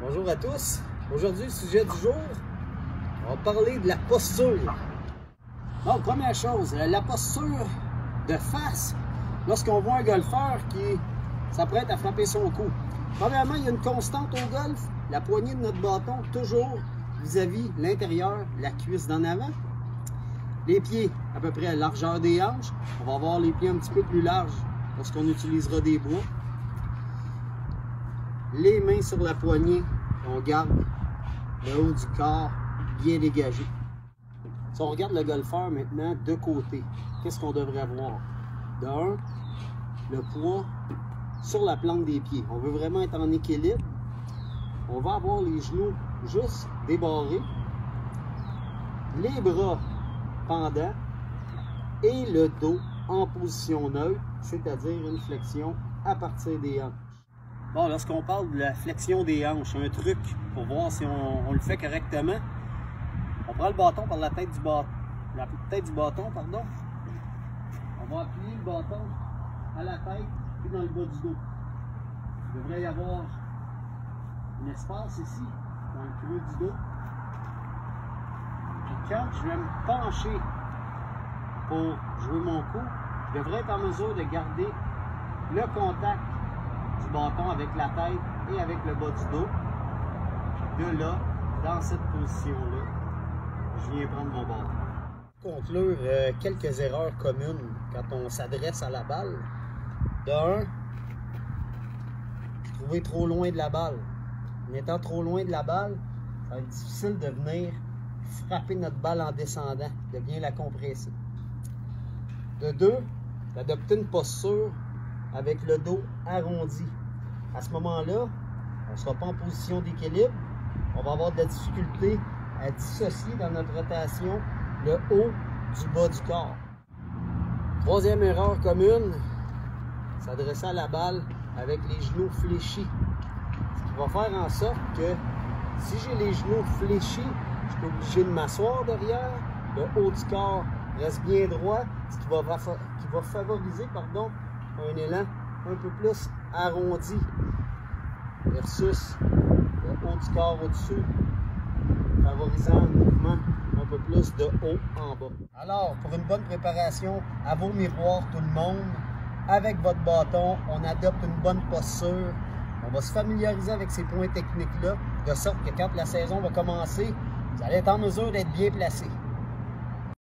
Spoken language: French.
Bonjour à tous. Aujourd'hui, le sujet du jour, on va parler de la posture. Donc, première chose, la posture de face lorsqu'on voit un golfeur qui s'apprête à frapper son coup. Premièrement, il y a une constante au golf, la poignée de notre bâton, toujours vis-à-vis l'intérieur, la cuisse d'en avant. Les pieds à peu près à la largeur des hanches. On va avoir les pieds un petit peu plus larges lorsqu'on utilisera des bois. Les mains sur la poignée, on garde le haut du corps bien dégagé. Si on regarde le golfeur maintenant de côté, qu'est-ce qu'on devrait voir? De un, le poids sur la plante des pieds. On veut vraiment être en équilibre. On va avoir les genoux juste débarrés, les bras pendants et le dos en position neutre, c'est-à-dire une flexion à partir des hanches. Bon, lorsqu'on parle de la flexion des hanches, un truc pour voir si on le fait correctement, on prend le bâton par la tête du bâton, pardon. On va appuyer le bâton à la tête puis dans le bas du dos. Il devrait y avoir un espace ici, dans le creux du dos. Puis quand je vais me pencher pour jouer mon coup, je devrais être en mesure de garder le contact du bâton avec la tête et avec le bas du dos. De là, dans cette position-là, je viens prendre mon bâton. Pour conclure, quelques erreurs communes quand on s'adresse à la balle. De un, se trouver trop loin de la balle. En étant trop loin de la balle, ça va être difficile de venir frapper notre balle en descendant, de bien la compresser. De deux, d'adopter une posture avec le dos arrondi. À ce moment-là, on ne sera pas en position d'équilibre. On va avoir de la difficulté à dissocier dans notre rotation le haut du bas du corps. Troisième erreur commune, s'adresser à la balle avec les genoux fléchis. Ce qui va faire en sorte que si j'ai les genoux fléchis, je suis obligé de m'asseoir derrière, le haut du corps reste bien droit, ce qui va favoriser un élan un peu plus arrondi versus le haut du corps au-dessus, favorisant un mouvement un peu plus de haut en bas. Alors, pour une bonne préparation à vos miroirs, tout le monde, avec votre bâton, on adopte une bonne posture. On va se familiariser avec ces points techniques-là, de sorte que quand la saison va commencer, vous allez être en mesure d'être bien placé.